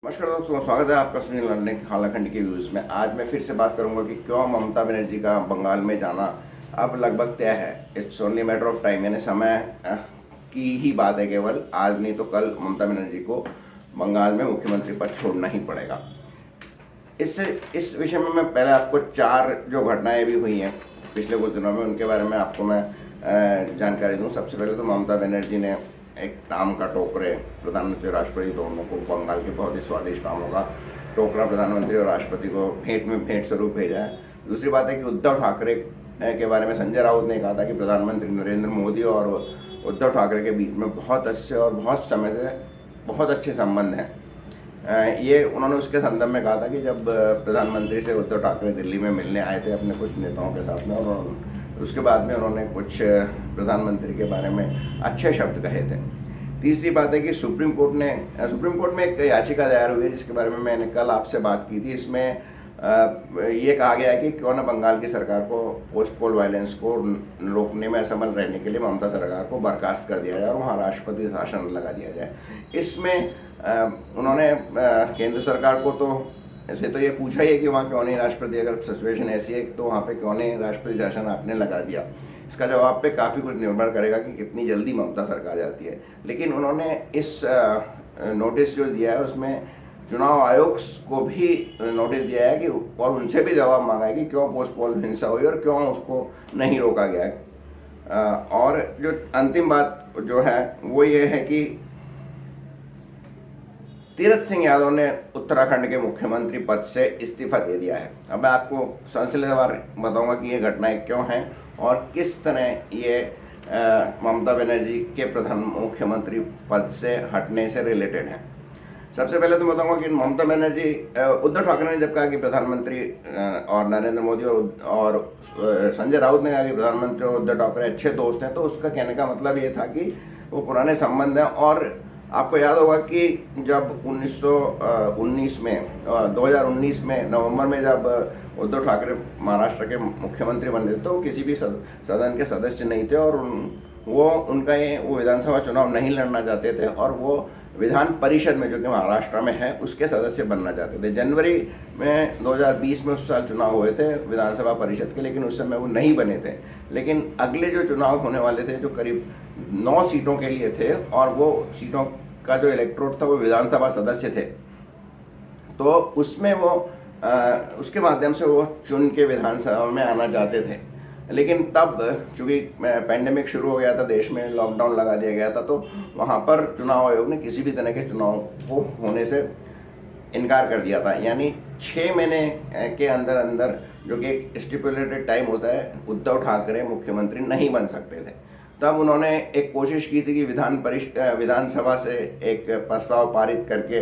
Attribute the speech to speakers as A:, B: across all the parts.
A: नमस्कार दोस्तों, स्वागत है आपका सुनील लंडन के हालाखंड के व्यूज़ में। आज मैं फिर से बात करूंगा कि क्यों ममता बनर्जी का बंगाल में जाना अब लगभग तय है। It's only matter of time, यानी समय की ही बात है केवल। आज नहीं तो कल ममता बनर्जी को बंगाल में मुख्यमंत्री पद छोड़ना ही पड़ेगा। इस विषय में मैं पहले आपको 4 जो घटनाएँ भी हुई हैं पिछले कुछ दिनों में, उनके बारे में आपको मैं जानकारी दूँ। सबसे पहले तो ममता बनर्जी ने एक आम का टोकरे प्रधानमंत्री और राष्ट्रपति दोनों को, बंगाल के बहुत ही स्वादिष्ट आमों का टोकरा प्रधानमंत्री और राष्ट्रपति को भेंट स्वरूप भेजा है। दूसरी बात है कि उद्धव ठाकरे के बारे में संजय राउत ने कहा था कि प्रधानमंत्री नरेंद्र मोदी और उद्धव ठाकरे के बीच में बहुत अच्छे और बहुत समय से बहुत अच्छे संबंध हैं। ये उन्होंने उसके संदर्भ में कहा था कि जब प्रधानमंत्री से उद्धव ठाकरे दिल्ली में मिलने आए थे अपने कुछ नेताओं के साथ में, और उसके बाद में उन्होंने कुछ प्रधानमंत्री के बारे में अच्छे शब्द कहे थे। तीसरी बात है कि सुप्रीम कोर्ट में एक याचिका दायर हुई है जिसके बारे में मैंने कल आपसे बात की थी। इसमें ये कहा गया है कि क्यों न बंगाल की सरकार को पोस्ट पोल वायलेंस को रोकने में असफल रहने के लिए ममता सरकार को बर्खास्त कर दिया जाए और वहाँ राष्ट्रपति शासन लगा दिया जाए। इसमें उन्होंने केंद्र सरकार को तो ऐसे तो ये पूछा ही है कि वहाँ क्यों नहीं राष्ट्रपति, अगर सिचुएशन ऐसी है तो वहाँ पे क्यों नहीं राष्ट्रपति शासन आपने लगा दिया। इसका जवाब पे काफ़ी कुछ निर्भर करेगा कि कितनी जल्दी ममता सरकार जाती है। लेकिन उन्होंने इस नोटिस जो दिया है उसमें चुनाव आयोग को भी नोटिस दिया है कि, और उनसे भी जवाब मांगा है कि क्यों पोस्ट पोल हिंसा हुई और क्यों उसको नहीं रोका गया है। और जो अंतिम बात जो है वो ये है कि तीरथ सिंह यादव ने उत्तराखंड के मुख्यमंत्री पद से इस्तीफा दे दिया है। अब मैं आपको सिलसिलेवार बताऊंगा कि ये घटनाएं क्यों हैं और किस तरह ये ममता बनर्जी के प्रधान मुख्यमंत्री पद से हटने से रिलेटेड है। सबसे पहले तो बताऊंगा कि ममता बनर्जी, उद्धव ठाकरे ने जब कहा कि प्रधानमंत्री और नरेंद्र मोदी और संजय राउत ने कहा कि प्रधानमंत्री और उद्धव ठाकरे अच्छे दोस्त हैं, तो उसका कहने का मतलब ये था कि वो पुराने संबंध हैं। और आपको याद होगा कि जब 2019 में नवंबर में जब उद्धव ठाकरे महाराष्ट्र के मुख्यमंत्री बन रहे तो किसी भी सदन के सदस्य नहीं थे, और वो विधानसभा चुनाव नहीं लड़ना चाहते थे, और वो विधान परिषद में जो कि महाराष्ट्र में है उसके सदस्य बनना चाहते थे। जनवरी में 2020 में उस साल चुनाव हुए थे विधानसभा परिषद के, लेकिन उस समय वो नहीं बने थे। लेकिन अगले जो चुनाव होने वाले थे जो करीब 9 सीटों के लिए थे, और वो सीटों का जो इलेक्टोरेट था वो विधानसभा सदस्य थे, तो उसमें वो उसके माध्यम से वो चुन के विधानसभा में आना चाहते थे। लेकिन तब चूँकि पैंडेमिक शुरू हो गया था, देश में लॉकडाउन लगा दिया गया था, तो वहाँ पर चुनाव आयोग ने किसी भी तरह के चुनाव को होने से इनकार कर दिया था। यानी 6 महीने के अंदर अंदर, जो कि एक स्टिपुलेटेड टाइम होता है, उद्धव ठाकरे मुख्यमंत्री नहीं बन सकते थे। तब उन्होंने एक कोशिश की थी कि विधानसभा से एक प्रस्ताव पारित करके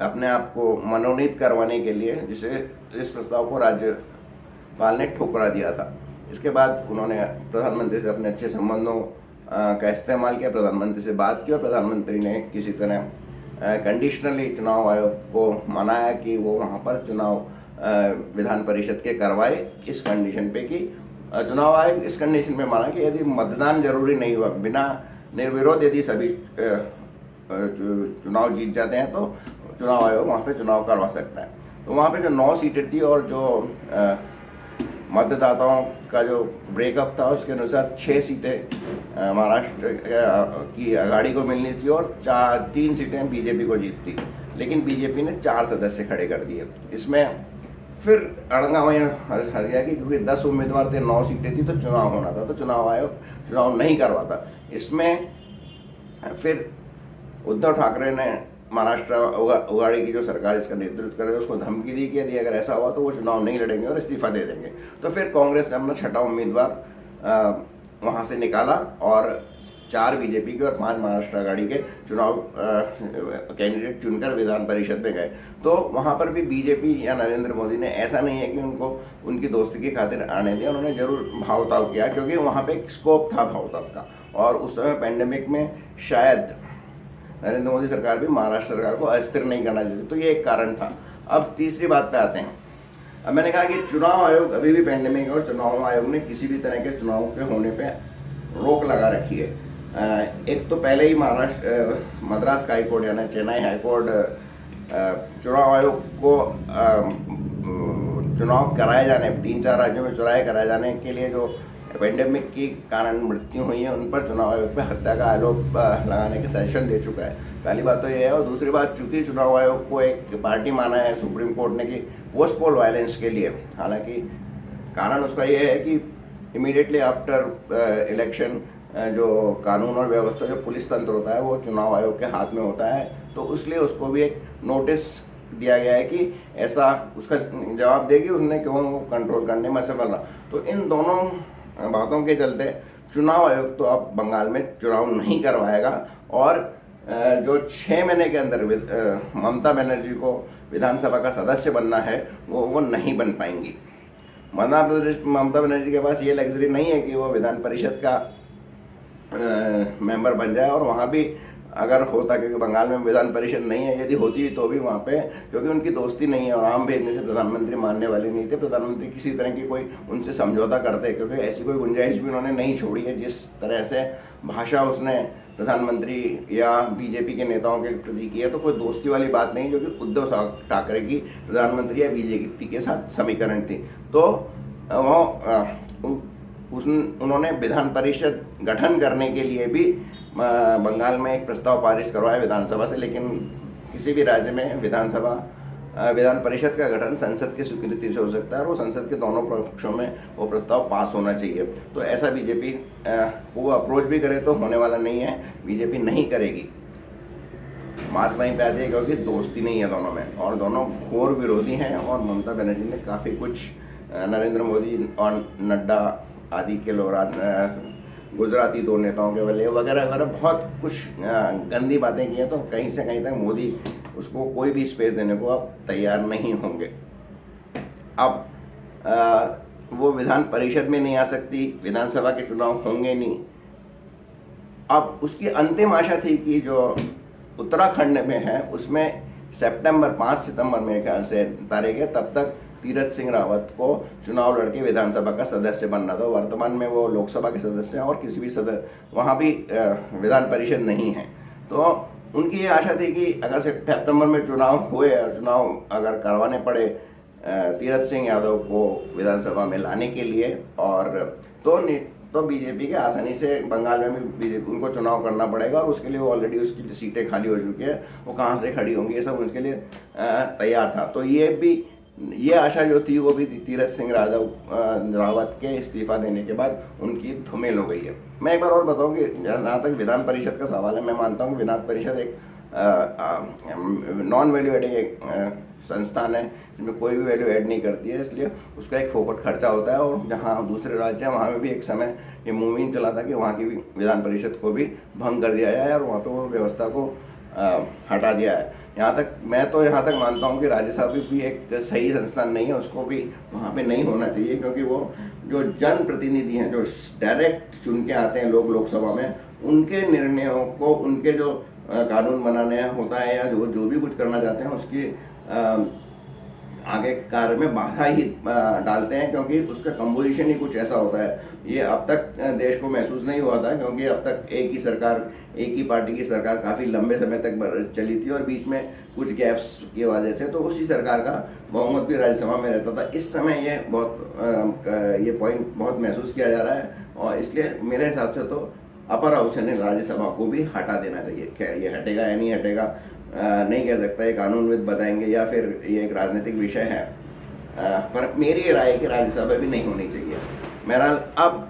A: अपने आप को मनोनीत करवाने के लिए, जिस प्रस्ताव को राज्यपाल ने ठुकरा दिया था। इसके बाद उन्होंने प्रधानमंत्री से अपने अच्छे संबंधों का इस्तेमाल किया, प्रधानमंत्री से बात की, और प्रधानमंत्री ने किसी तरह कंडीशनली चुनाव आयोग को मनाया कि वो वहाँ पर चुनाव विधान परिषद के करवाए, इस कंडीशन पे कि चुनाव आयोग इस कंडीशन में माना कि यदि मतदान जरूरी नहीं हुआ, बिना निर्विरोध यदि सभी चुनाव जीत जाते हैं तो चुनाव आयोग वहाँ पे चुनाव करवा सकता है। तो वहाँ पे जो 9 सीटें थी और जो मतदाताओं का जो ब्रेकअप था उसके अनुसार 6 सीटें महाराष्ट्र की अघाड़ी को मिलनी थी और 3 सीटें बीजेपी को जीतती, लेकिन बीजेपी ने 4 सदस्य खड़े कर दिए। इसमें फिर अड़ंगा वहीं हंस गया कि क्योंकि 10 उम्मीदवार थे, 9 सीटें थी, तो चुनाव होना था, तो चुनाव आयोग चुनाव नहीं करवाता। इसमें फिर उद्धव ठाकरे ने महाराष्ट्र उगाड़ी की जो सरकार इसका नेतृत्व करे उसको धमकी दी कि यदि अगर ऐसा हुआ तो वो चुनाव नहीं लड़ेंगे और इस्तीफा दे देंगे। तो फिर कांग्रेस ने अपना 6ठा उम्मीदवार वहाँ से निकाला और 4 बीजेपी के और 5 महाराष्ट्र आघाड़ी के चुनाव कैंडिडेट चुनकर विधान परिषद में गए। तो वहाँ पर भी बीजेपी या नरेंद्र मोदी ने ऐसा नहीं है कि उनको उनकी दोस्ती की खातिर आने दिया, उन्होंने जरूर भावताव किया, क्योंकि वहाँ पे एक स्कोप था भावताव का, और उस समय पैंडेमिक में शायद नरेंद्र मोदी सरकार भी महाराष्ट्र सरकार को अस्थिर नहीं करना चाहती, तो ये एक कारण था। अब तीसरी बात पे आते हैं। अब मैंने कहा कि चुनाव आयोग अभी भी पैंडेमिक है और चुनाव आयोग ने किसी भी तरह के चुनाव के होने पे रोक लगा रखी है। एक तो पहले ही मद्रास हाई कोर्ट यानी चेन्नई हाई कोर्ट चुनाव आयोग को चुनाव कराए जाने 3-4 राज्यों में चुनाव कराए जाने के लिए जो पेंडेमिक के कारण मृत्यु हुई है उन पर चुनाव आयोग पे हत्या का आरोप लगाने के सजेशन दे चुका है। पहली बात तो ये है, और दूसरी बात, चूंकि चुनाव आयोग को एक पार्टी माना है सुप्रीम कोर्ट ने कि पोस्ट पोल वायलेंस के लिए, हालांकि कारण उसका ये है कि इमीडिएटली आफ्टर इलेक्शन जो कानून और व्यवस्था, जो पुलिस तंत्र होता है वो चुनाव आयोग के हाथ में होता है, तो इसलिए उसको भी एक नोटिस दिया गया है कि ऐसा उसका जवाब देगी उसने क्यों कंट्रोल करने में सफल रहा। तो इन दोनों बातों के चलते चुनाव आयोग तो अब बंगाल में चुनाव नहीं करवाएगा, और जो 6 महीने के अंदर ममता बनर्जी को विधानसभा का सदस्य बनना है वो नहीं बन पाएंगी। ममता बनर्जी के पास ये लग्जरी नहीं है कि वो विधान परिषद का मेंबर बन जाए, और वहाँ भी अगर होता, क्योंकि बंगाल में विधान परिषद नहीं है, यदि होती तो भी वहाँ पे, क्योंकि उनकी दोस्ती नहीं है और आम भेजने से प्रधानमंत्री मानने वाले नहीं थे, प्रधानमंत्री किसी तरह की कोई उनसे समझौता करते, क्योंकि ऐसी कोई गुंजाइश भी उन्होंने नहीं छोड़ी है। जिस तरह से भाषा उसने प्रधानमंत्री या बीजेपी के नेताओं के प्रति की है, तो कोई दोस्ती वाली बात नहीं, जो कि उद्धव ठाकरे की प्रधानमंत्री या बीजेपी के साथ समीकरण थी। तो वो उन्होंने विधान परिषद गठन करने के लिए भी बंगाल में एक प्रस्ताव पारित करवाया विधानसभा से, लेकिन किसी भी राज्य में विधान परिषद का गठन संसद की स्वीकृति से हो सकता है, और वो संसद के दोनों पक्षों में वो प्रस्ताव पास होना चाहिए। तो ऐसा बीजेपी को अप्रोच भी करे तो होने वाला नहीं है, बीजेपी नहीं करेगी। बात वहीं पे आती है क्योंकि दोस्ती नहीं है दोनों में, और दोनों घोर विरोधी हैं, और ममता बनर्जी ने काफ़ी कुछ नरेंद्र मोदी और नड्डा आदि के लोग, गुजराती 2 नेताओं के वगैरह वगैरह बहुत कुछ गंदी बातें की हैं, तो कहीं से कहीं तक मोदी उसको कोई भी स्पेस देने को अब तैयार नहीं होंगे। अब वो विधान परिषद में नहीं आ सकती, विधानसभा के चुनाव होंगे नहीं। अब उसकी अंतिम आशा थी कि जो उत्तराखंड में है उसमें 5 सितंबर मेरे ख्याल से तारीख है, तब तक तीरथ सिंह रावत को चुनाव लड़के विधानसभा का सदस्य बनना था। वर्तमान में वो लोकसभा के सदस्य हैं, और किसी भी वहाँ भी विधान परिषद नहीं है। तो उनकी ये आशा थी कि अगर सितंबर में चुनाव हुए और चुनाव अगर करवाने पड़े तीरथ सिंह यादव को विधानसभा में लाने के लिए, और तो बीजेपी के आसानी से बंगाल में भी बीजेपी उनको चुनाव करना पड़ेगा, और उसके लिए वो ऑलरेडी उसकी सीटें खाली हो चुकी है, वो कहाँ से खड़ी होंगी ये सब उसके लिए तैयार था। तो ये आशा जो थी वो भी तीरथ सिंह रावत के इस्तीफा देने के बाद उनकी धूमिल हो गई है। मैं एक बार और बताऊं कि जहाँ तक विधान परिषद का सवाल है, मैं मानता हूँ कि विधान परिषद एक नॉन वैल्यू एडिंग संस्थान है, जिसमें कोई भी वैल्यू ऐड नहीं करती है, इसलिए उसका एक फोकट खर्चा होता है। और जहाँ दूसरे राज्य हैं वहाँ में भी एक समय ये मुहिम चला था कि वहाँ की भी विधान परिषद को भी भंग कर दिया जाए और वहाँ पे वो व्यवस्था को हटा दिया है। मैं तो यहाँ तक मानता हूँ कि राज्यसभा भी एक सही संस्थान नहीं है, उसको भी वहाँ पे नहीं होना चाहिए, क्योंकि वो जो जनप्रतिनिधि हैं, जो डायरेक्ट चुन के आते हैं लोग लोकसभा में, उनके निर्णयों को, उनके जो कानून बनाने होता है या जो भी कुछ करना चाहते हैं उसकी आगे कार्य में बाधा ही डालते हैं, क्योंकि उसका कंपोजिशन ही कुछ ऐसा होता है। ये अब तक देश को महसूस नहीं हुआ था, क्योंकि अब तक एक ही पार्टी की सरकार काफ़ी लंबे समय तक चली थी, और बीच में कुछ गैप्स की वजह से तो उसी सरकार का बहुमत भी राज्यसभा में रहता था। इस समय ये पॉइंट बहुत महसूस किया जा रहा है, और इसलिए मेरे हिसाब से तो अपर हाउस ने राज्यसभा को भी हटा देना चाहिए। खैर ये हटेगा या नहीं हटेगा नहीं कह सकता, ये कानूनविद बताएंगे या फिर ये एक राजनीतिक विषय है, पर मेरी राय है कि राज्यसभा भी नहीं होनी चाहिए। मेरा अब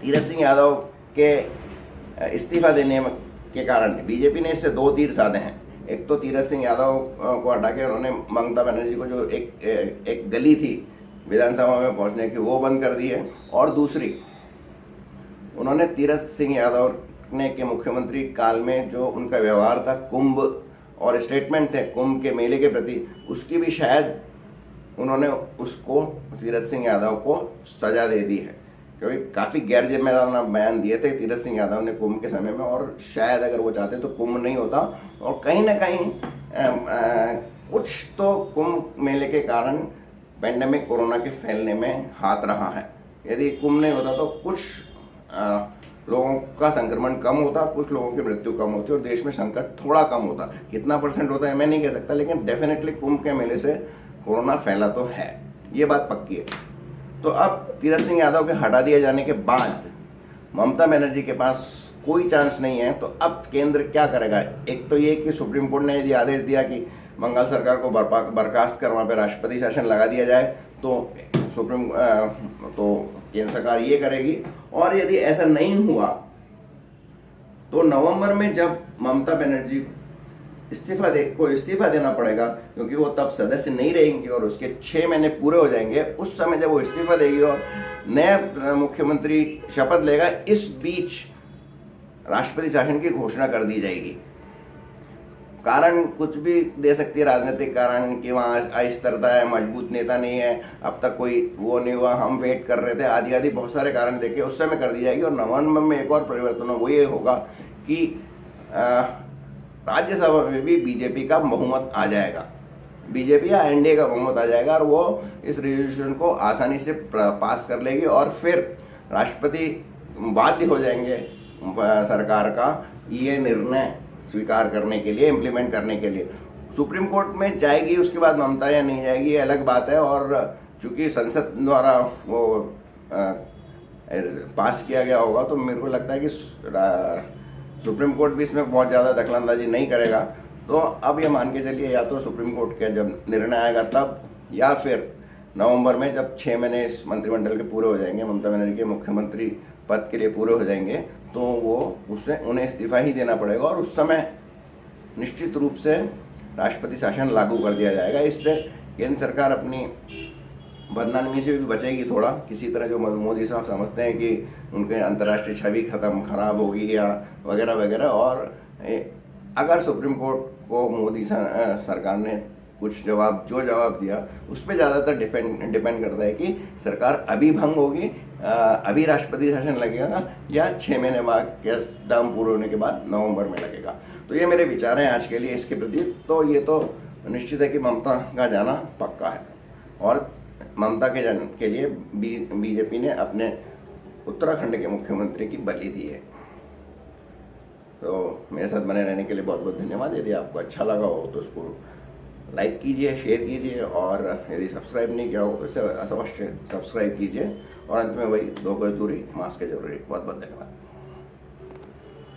A: तीरथ सिंह यादव के इस्तीफा देने के कारण बीजेपी ने इससे 2 तीर साधे हैं। एक तो तीरथ सिंह यादव को हटा के उन्होंने ममता बनर्जी को जो एक गली थी विधानसभा में पहुंचने की वो बंद कर दी है, और दूसरी उन्होंने तीरथ सिंह यादव ने के मुख्यमंत्री काल में जो उनका व्यवहार था, कुंभ और स्टेटमेंट थे कुंभ के मेले के प्रति, उसकी भी शायद उन्होंने उसको तीरथ सिंह यादव को सजा दे दी है, क्योंकि काफ़ी गैर जिम्मेदाराना बयान दिए थे तीरथ सिंह यादव ने कुंभ के समय में, और शायद अगर वो चाहते तो कुंभ नहीं होता। और कहीं ना कहीं कुछ तो कुंभ मेले के कारण पेंडेमिक कोरोना के फैलने में हाथ रहा है। यदि कुंभ नहीं होता तो कुछ लोगों का संक्रमण कम होता, कुछ लोगों की मृत्यु कम होती और देश में संकट थोड़ा कम होता। कितना % होता है मैं नहीं कह सकता, लेकिन डेफिनेटली कुंभ के मेले से कोरोना फैला तो है, ये बात पक्की है। तो अब तीरथ सिंह यादव के हटा दिए जाने के बाद ममता बनर्जी के पास कोई चांस नहीं है। तो अब केंद्र क्या करेगा? एक तो ये कि सुप्रीम कोर्ट ने यदि आदेश दिया कि बंगाल सरकार को बर्खास्त कर वहाँ पे राष्ट्रपति शासन लगा दिया जाए, तो तो केंद्र सरकार ये करेगी। और यदि ऐसा नहीं हुआ तो नवंबर में जब ममता बनर्जी इस्तीफा देना पड़ेगा, क्योंकि वो तब सदस्य नहीं रहेंगी और उसके 6 महीने पूरे हो जाएंगे। उस समय जब वो इस्तीफा देगी और नया मुख्यमंत्री शपथ लेगा, इस बीच राष्ट्रपति शासन की घोषणा कर दी जाएगी। कारण कुछ भी दे सकती है, राजनीतिक कारण कि वहाँ अस्थिरता है, मजबूत नेता नहीं है, अब तक कोई वो नहीं हुआ, हम वेट कर रहे थे, आदि आदि बहुत सारे कारण देके उस समय कर दी जाएगी। और नवंबर में एक और परिवर्तन वो ये होगा कि राज्यसभा में भी बीजेपी का बहुमत आ जाएगा, बीजेपी या एनडीए का बहुमत आ जाएगा और वो इस रेजोल्यूशन को आसानी से पास कर लेगी और फिर राष्ट्रपति बाध्य हो जाएंगे सरकार का ये निर्णय स्वीकार करने के लिए, इम्प्लीमेंट करने के लिए। सुप्रीम कोर्ट में जाएगी उसके बाद ममता या नहीं जाएगी ये अलग बात है। और चूंकि संसद द्वारा वो पास किया गया होगा, तो मेरे को लगता है कि सुप्रीम कोर्ट भी इसमें बहुत ज़्यादा दखलंदाजी नहीं करेगा। तो अब ये मान के चलिए, या तो सुप्रीम कोर्ट का जब निर्णय आएगा तब, या फिर नवंबर में जब 6 महीने इस मंत्रिमंडल के पूरे हो जाएंगे, ममता बनर्जी के मुख्यमंत्री पद के लिए पूरे हो जाएंगे, तो वो उन्हें इस्तीफा ही देना पड़ेगा और उस समय निश्चित रूप से राष्ट्रपति शासन लागू कर दिया जाएगा। इससे केंद्र सरकार अपनी बदनामी से भी बचेगी थोड़ा, किसी तरह। जो मोदी साहब समझते हैं कि उनके अंतर्राष्ट्रीय छवि खराब होगी या वगैरह वगैरह। और अगर सुप्रीम कोर्ट को मोदी सरकार ने कुछ जो जवाब दिया, उस पर ज़्यादातर डिपेंड करता है कि सरकार अभी भंग होगी, अभी राष्ट्रपति शासन लगेगा, या 6 महीने बाद के टर्म पूरे होने के बाद नवंबर में लगेगा। तो ये मेरे विचार हैं आज के लिए इसके प्रति। तो ये तो निश्चित है कि ममता का जाना पक्का है और ममता के लिए बीजेपी ने अपने उत्तराखंड के मुख्यमंत्री की बलि दी है। तो मेरे साथ बने रहने के लिए बहुत बहुत धन्यवाद। यदि आपको अच्छा लगा हो तो उसको लाइक कीजिए, शेयर कीजिए, और यदि सब्सक्राइब नहीं किया हो तो इसे अवश्य सब्सक्राइब कीजिए। और अंत में वही 2 गज दूरी, मास्क है जरूरी। बहुत बहुत धन्यवाद।